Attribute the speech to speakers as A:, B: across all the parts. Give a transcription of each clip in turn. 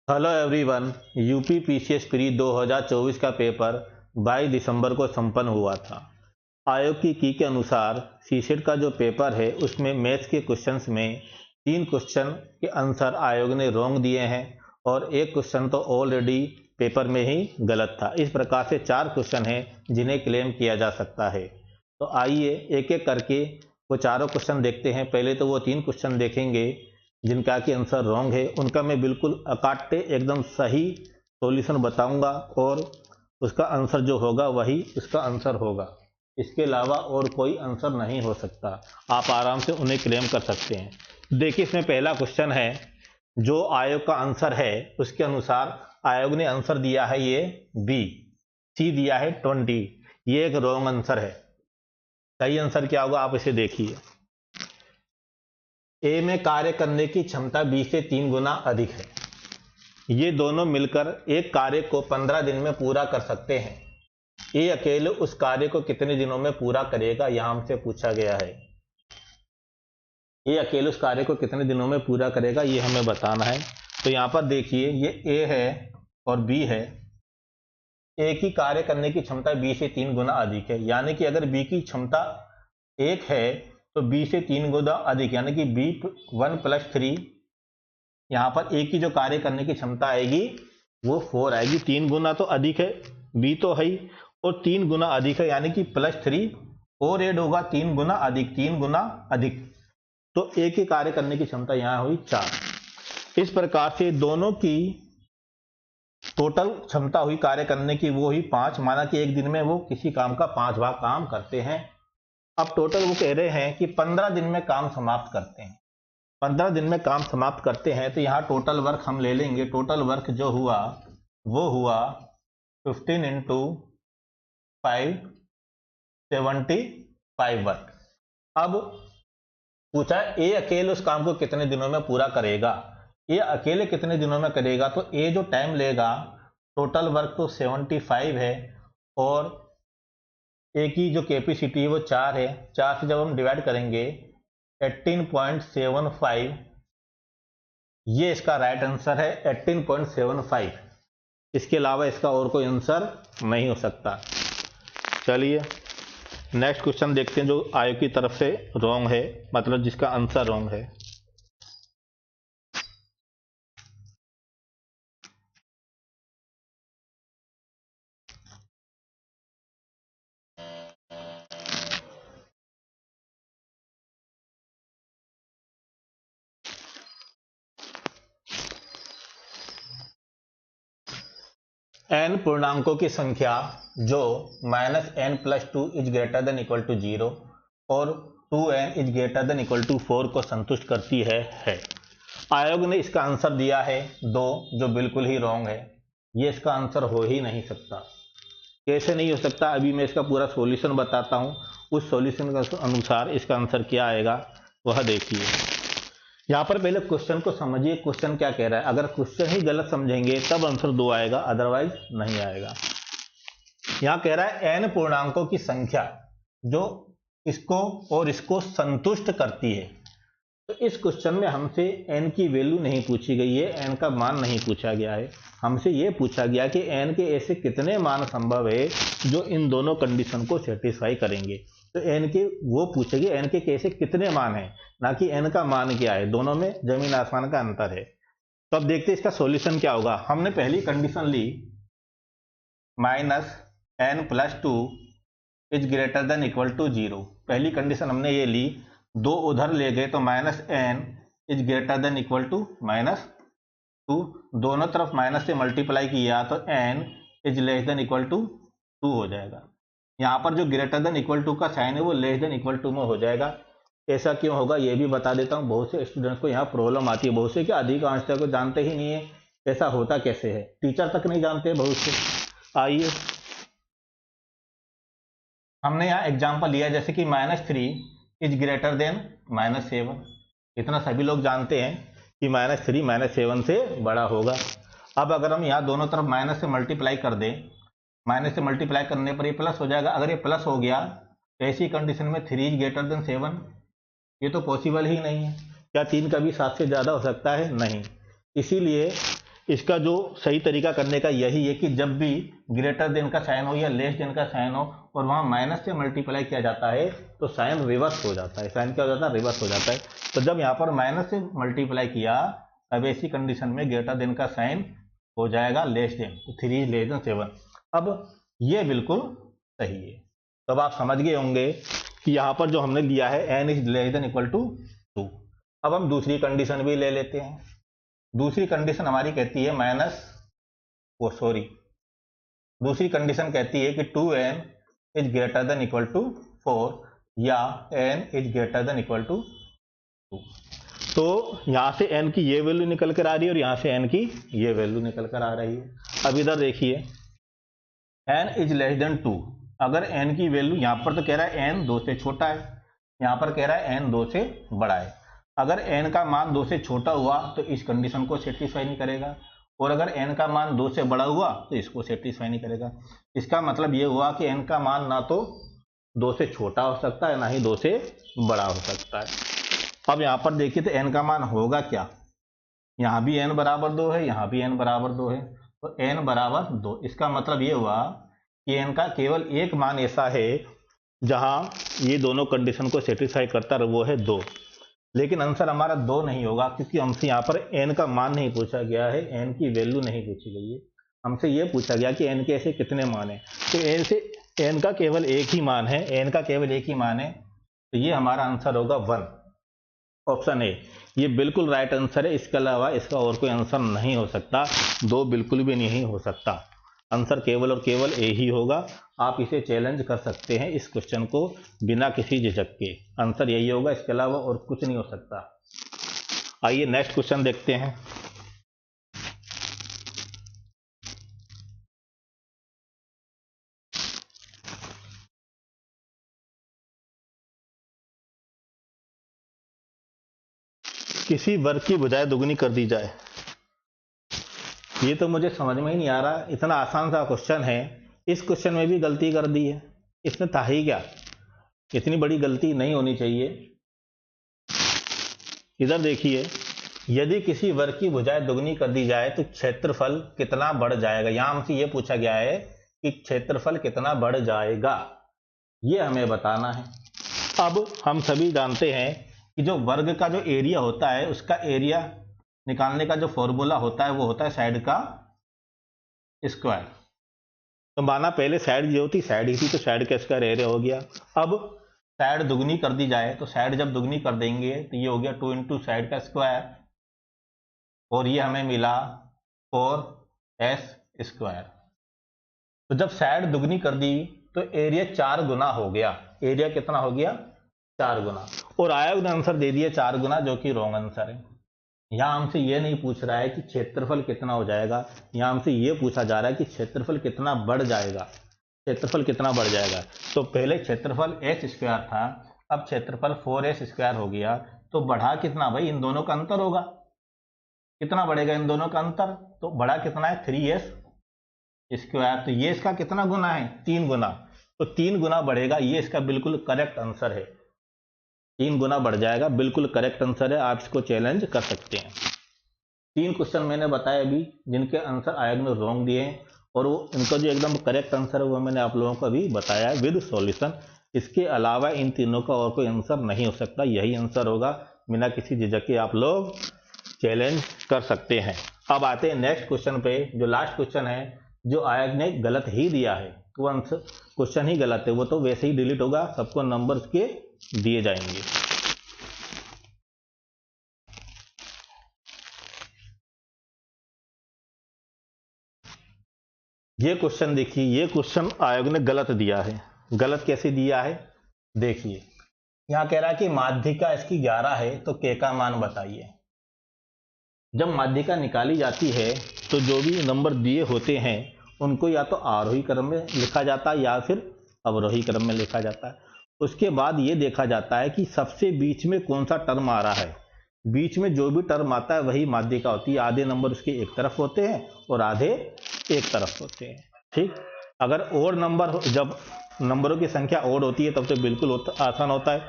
A: Hello everyone. UP PCS pre 2024 का paper 22 दिसंबर को संपन्न हुआ था। आयोग की के अनुसार सीसेट का जो पेपर है उसमें मैथ्स के क्वेश्चंस में 3 क्वेश्चन के आंसर आयोग ने रॉन्ग दिए हैं और एक क्वेश्चन तो ऑलरेडी पेपर में ही गलत था। इस प्रकार से 4 क्वेश्चन हैं जिन्हें क्लेम किया जा सकता है। तो आइए एक एक करके वो चारों क्वेश्चन देखते हैं। पहले तो वो 3 क्वेश्चन देखेंगे जिनका कि आंसर रॉन्ग है, उनका मैं बिल्कुल अकाट्य एकदम सही सॉल्यूशन बताऊंगा और उसका आंसर जो होगा वही उसका आंसर होगा। इसके अलावा और कोई आंसर नहीं हो सकता। आप आराम से उन्हें क्लेम कर सकते हैं। देखिए, इसमें पहला क्वेश्चन है जो आयोग का आंसर है उसके अनुसार आयोग ने आंसर दिया है ये बी, सी दिया है 20। ये एक रॉन्ग आंसर है। सही आंसर क्या होगा आप इसे देखिए। ए में कार्य करने की क्षमता बी से 3 गुना अधिक है। ये दोनों मिलकर एक कार्य को 15 दिन में पूरा कर सकते हैं। ए अकेले उस कार्य को कितने दिनों में पूरा करेगा, यहां हमसे पूछा गया है। ए अकेले उस कार्य को कितने दिनों में पूरा करेगा ये हमें बताना है। तो यहां पर देखिए, ये ए है और बी है। ए की कार्य करने की क्षमता बी से 3 गुना अधिक है, यानी कि अगर बी की क्षमता 1 है तो बी से 3 गुना अधिक, यानी कि बी 1 + 3। यहाँ पर ए की जो कार्य करने की क्षमता आएगी वो 4 आएगी। 3 गुना तो अधिक है, बी तो है ही, और 3 गुना अधिक है यानी कि +3 और ऐड होगा 3 गुना अधिक, 3 गुना अधिक। तो ए के कार्य करने की क्षमता यहाँ हुई 4। इस प्रकार से दोनों की टोटल क्षमता हुई कार्य करने की वो हुई 5। माना कि एक दिन में वो किसी काम का 5 भाग काम करते हैं। अब टोटल वो कह रहे हैं कि 15 दिन में काम समाप्त करते हैं। 15 दिन में काम समाप्त करते हैं तो यहाँ टोटल वर्क हम ले लेंगे। टोटल वर्क जो हुआ वो हुआ 15 × 5 75 वर्क। अब पूछा ए अकेले उस काम को कितने दिनों में पूरा करेगा। ए अकेले कितने दिनों में करेगा, तो ए जो टाइम लेगा, टोटल वर्क तो 75 है और ए की जो कैपेसिटी है वो 4 है। 4 से जब हम डिवाइड करेंगे 18.75, ये इसका राइट आंसर है 18.75। इसके अलावा इसका और कोई आंसर नहीं हो सकता। चलिए नेक्स्ट क्वेश्चन देखते हैं जो आयोग की तरफ से रॉन्ग है, मतलब जिसका आंसर रॉन्ग है। n पूर्णांकों की संख्या जो -n+2 > 0 और 2n > 4 को संतुष्ट करती है। आयोग ने इसका आंसर दिया है 2, जो बिल्कुल ही रॉन्ग है। ये इसका आंसर हो ही नहीं सकता। कैसे नहीं हो सकता, अभी मैं इसका पूरा सॉल्यूशन बताता हूं। उस सॉल्यूशन के अनुसार इसका आंसर क्या आएगा वह देखिए। यहाँ पर पहले क्वेश्चन को समझिए, क्वेश्चन क्या कह रहा है। अगर क्वेश्चन ही गलत समझेंगे तब आंसर 2 आएगा, अदरवाइज नहीं आएगा। यहाँ कह रहा है n पूर्णांकों की संख्या जो इसको और इसको संतुष्ट करती है। तो इस क्वेश्चन में हमसे n की वैल्यू नहीं पूछी गई है, n का मान नहीं पूछा गया है। हमसे ये पूछा गया कि n के ऐसे कितने मान संभव है जो इन दोनों कंडीशन को सेटिस्फाई करेंगे। तो n के वो पूछेगी n के कैसे कितने मान है, ना कि n का मान क्या है। दोनों में जमीन आसमान का अंतर है। तो अब देखते हैं इसका सॉल्यूशन क्या होगा। हमने पहली कंडीशन ली -n+2 > 0। पहली कंडीशन हमने ये ली, 2 उधर ले गए तो -n > -2, दोनों तरफ माइनस से मल्टीप्लाई किया तो n > 2 हो जाएगा। यहाँ पर जो > का साइन है वो <= में हो जाएगा। ऐसा क्यों होगा ये भी बता देता हूँ। बहुत से स्टूडेंट्स को यहाँ प्रॉब्लम आती है, बहुत से क्या अधिकांशतः को जानते ही नहीं है ऐसा होता कैसे है, टीचर तक नहीं जानते बहुत से। आइए हमने यहाँ एग्जांपल लिया जैसे कि -3 > -7। इतना सभी लोग जानते हैं कि -3 -7 से बड़ा होगा। अब अगर हम यहाँ दोनों तरफ माइनस से मल्टीप्लाई कर दें, माइनस से मल्टीप्लाई करने पर ये प्लस हो जाएगा। अगर ये प्लस हो गया तो ऐसी कंडीशन में 3 > 7 ये तो पॉसिबल ही नहीं है। क्या 3 कभी 7 से ज़्यादा हो सकता है? नहीं। इसीलिए इसका जो सही तरीका करने का यही है कि जब भी ग्रेटर देन का साइन हो या लेस देन का साइन हो और वहां माइनस से मल्टीप्लाई किया जाता है तो साइन रिवर्स हो जाता है। साइन क्या हो जाता है? रिवर्स हो जाता है। तो जब यहाँ पर माइनस से मल्टीप्लाई किया तब ऐसी कंडीशन में ग्रेटर देन का साइन हो जाएगा लेस देन, तो 3 इज लेस देन 7। अब ये बिल्कुल सही है। तो अब आप समझ गए होंगे कि यहाँ पर जो हमने लिया है n is less than equal to 2। अब हम दूसरी कंडीशन भी ले लेते हैं। दूसरी कंडीशन हमारी कहती है दूसरी कंडीशन कहती है कि 2n is greater than equal to 4 या n is greater than equal to 2। तो यहां से n की ये वैल्यू निकल कर आ रही है और यहां से n की ये वैल्यू निकल कर आ रही है। अब इधर देखिए n इज लेस देन 2, अगर n की वैल्यू यहां पर तो कह रहा है n 2 से छोटा है, यहां पर कह रहा है n 2 से बड़ा है। अगर n का मान 2 से छोटा हुआ तो इस कंडीशन को सेटिस्फाई नहीं करेगा, और अगर n का मान 2 से बड़ा हुआ तो इसको सेटिस्फाई नहीं करेगा। इसका मतलब ये हुआ कि n का मान ना तो 2 से छोटा हो सकता है ना ही 2 से बड़ा हो सकता है। अब यहाँ पर देखिए तो n का मान होगा क्या, यहाँ भी n बराबर 2 है, यहाँ भी n बराबर 2 है, तो n बराबर 2। इसका मतलब ये हुआ कि n का केवल एक मान ऐसा है जहां ये दोनों कंडीशन को सेटिस्फाई करता है, वो है 2। लेकिन आंसर हमारा 2 नहीं होगा क्योंकि हमसे यहाँ पर n का मान नहीं पूछा गया है, n की वैल्यू नहीं पूछी गई है। हमसे ये पूछा गया कि n के ऐसे कितने मान है, तो n का केवल एक ही मान है, n का केवल एक ही मान है, तो ये हमारा आंसर होगा 1, ऑप्शन ए। ये बिल्कुल राइट आंसर है, इसके अलावा इसका और कोई आंसर नहीं हो सकता, 2 बिल्कुल भी नहीं हो सकता। आंसर केवल और केवल ए ही होगा। आप इसे चैलेंज कर सकते हैं इस क्वेश्चन को बिना किसी झिझक के, आंसर यही होगा, इसके अलावा और कुछ नहीं हो सकता। आइए नेक्स्ट क्वेश्चन देखते हैं। किसी वर्ग की भुजाएं दुगनी कर दी जाए। ये तो मुझे समझ में ही नहीं आ रहा, इतना आसान सा क्वेश्चन है, इस क्वेश्चन में भी गलती कर दी है। इसमें था ही क्या, इतनी बड़ी गलती नहीं होनी चाहिए। इधर देखिए, यदि किसी वर्ग की भुजाएं दुगनी कर दी जाए तो क्षेत्रफल कितना बढ़ जाएगा। यहां हमसे ये पूछा गया है कि क्षेत्रफल कितना बढ़ जाएगा, ये हमें बताना है। अब हम सभी जानते हैं कि जो वर्ग का जो एरिया होता है उसका एरिया निकालने का जो फॉर्मूला होता है वो होता है साइड का स्क्वायर। तो माना पहले साइड जो होती साइड ही थी तो साइड का स्क्वायर एरिया हो गया। अब साइड दुगनी कर दी जाए तो साइड जब दुगनी कर देंगे तो ये हो गया 2 इंटू साइड का स्क्वायर, और ये हमें मिला 4s स्क्वायर। तो जब साइड दुगनी कर दी तो एरिया 4 गुना हो गया। एरिया कितना हो गया? 4 गुना। और आया उन्हें आंसर दे दिया 4 गुना, जो कि रॉन्ग आंसर है। यहां हमसे ये नहीं पूछ रहा है कि क्षेत्रफल कितना हो जाएगा, यहां हमसे ये पूछा जा रहा है कि क्षेत्रफल कितना बढ़ जाएगा। क्षेत्रफल कितना बढ़ जाएगा, तो पहले क्षेत्रफल s स्क्वायर था, अब क्षेत्रफल 4s स्क्वायर हो गया, तो बढ़ा कितना भाई? इन दोनों का अंतर होगा। कितना बढ़ेगा इन दोनों का अंतर? तो बढ़ा कितना है? 3s square. तो ये इसका कितना गुना है? 3 गुना। तो 3 गुना बढ़ेगा, ये इसका बिल्कुल करेक्ट आंसर है। 3 गुना बढ़ जाएगा, बिल्कुल करेक्ट आंसर है। आप इसको चैलेंज कर सकते हैं। 3 क्वेश्चन मैंने बताया अभी जिनके आंसर आयोग ने रॉन्ग दिए हैं, और वो इनका जो एकदम करेक्ट आंसर है वो मैंने आप लोगों को अभी बताया विद सॉल्यूशन। इसके अलावा इन तीनों का और कोई आंसर नहीं हो सकता, यही आंसर होगा। बिना किसी झिझक के आप लोग चैलेंज कर सकते हैं। अब आते हैं नेक्स्ट क्वेश्चन पे, जो लास्ट क्वेश्चन है, जो आयोग ने गलत ही दिया है। वो आंसर क्वेश्चन ही गलत है, वो तो वैसे ही डिलीट होगा, सबको नंबर्स के दिए जाएंगे। ये क्वेश्चन देखिए, ये क्वेश्चन आयोग ने गलत दिया है। गलत कैसे दिया है देखिए, यहां कह रहा है कि माध्यिका इसकी 11 है तो k का मान बताइए। जब माध्यिका निकाली जाती है तो जो भी नंबर दिए होते हैं उनको या तो आरोही क्रम में लिखा जाता है या फिर अवरोही क्रम में लिखा जाता है। उसके बाद ये देखा जाता है कि सबसे बीच में कौन सा टर्म आ रहा है। बीच में जो भी टर्म आता है वही माध्यिका होती है। आधे नंबर उसके एक तरफ होते हैं और आधे एक तरफ होते हैं। ठीक, अगर और नंबर, जब नंबरों की संख्या और होती है तब तो बिल्कुल आसान होता है,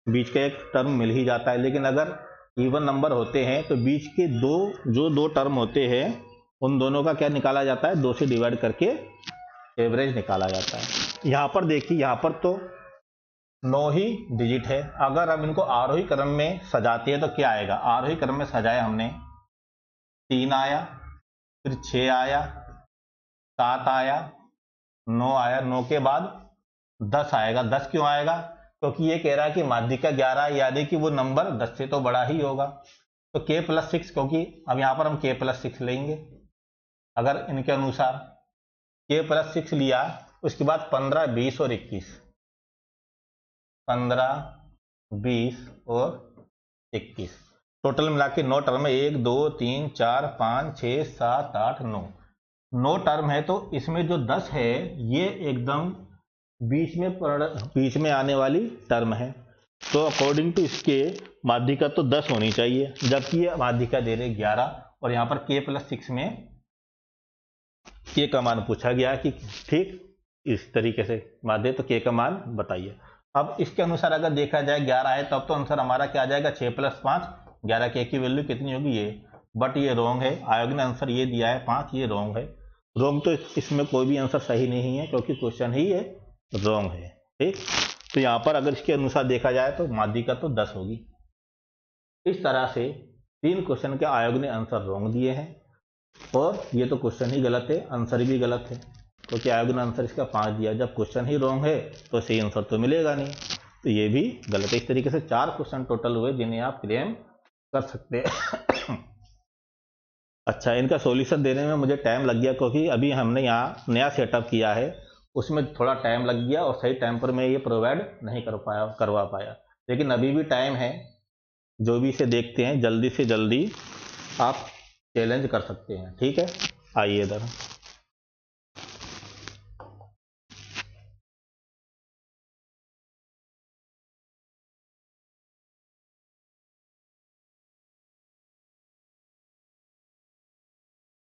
A: बीच का एक टर्म मिल ही जाता है। लेकिन अगर इवन नंबर होते हैं तो बीच के दो टर्म होते हैं उन दोनों का क्या निकाला जाता है, 2 से डिवाइड करके एवरेज निकाला जाता है। यहाँ पर देखिए, यहाँ पर तो 9 ही डिजिट है। अगर हम इनको आरोही क्रम में सजाते हैं तो क्या आएगा, आरोही क्रम में सजाया हमने 3 आया, फिर 6 आया, 7 आया, 9 आया, 9 के बाद 10 आएगा। 10 क्यों आएगा, क्योंकि ये कह रहा है कि माध्यिका 11 यानी कि वो नंबर 10 से तो बड़ा ही होगा। तो k+6, क्योंकि अब यहाँ पर हम k+6 लेंगे। अगर इनके अनुसार k+6 लिया, उसके बाद 15, 20 और 21, 15, 20 और 21, टोटल मिला के 9 टर्म है। 1, 2, 3, 4, 5, 6, 7, 8, 9 टर्म है। तो इसमें जो 10 है ये एकदम बीच में आने वाली टर्म है। तो अकॉर्डिंग टू इसके माध्यिका तो 10 होनी चाहिए, जबकि ये माध्यिका दे रहे 11, और यहाँ पर k+6 में k का मान पूछा गया कि ठीक इस तरीके से माध्य, तो k का मान बताइए। अब इसके अनुसार अगर देखा जाए 11 है, तब तो आंसर हमारा क्या आ जाएगा, 6+5, 11 के की वैल्यू कितनी होगी ये, बट ये रॉन्ग है। आयोग ने आंसर ये दिया है 5, ये रॉन्ग है। रॉन्ग तो इसमें कोई भी आंसर सही नहीं है, क्योंकि क्वेश्चन ही है रॉन्ग है। ठीक, तो यहाँ पर अगर इसके अनुसार देखा जाए तो माध्यिका तो 10 होगी। इस तरह से 3 क्वेश्चन के आयोग ने आंसर रॉन्ग दिए हैं, और ये तो क्वेश्चन ही गलत है, आंसर भी गलत है, क्योंकि आयोग ने आंसर इसका 5 दिया। जब क्वेश्चन ही रॉन्ग है तो सही आंसर तो मिलेगा नहीं, तो ये भी गलत है। इस तरीके से 4 क्वेश्चन टोटल हुए जिन्हें आप क्लेम कर सकते हैं। अच्छा, इनका सॉल्यूशन देने में मुझे टाइम लग गया, क्योंकि अभी हमने यहाँ नया सेटअप किया है, उसमें थोड़ा टाइम लग गया और सही टाइम पर मैं ये प्रोवाइड नहीं करवा पाया। लेकिन अभी भी टाइम है, जो भी इसे देखते हैं जल्दी से जल्दी आप चैलेंज कर सकते हैं। ठीक है, आइए इधर।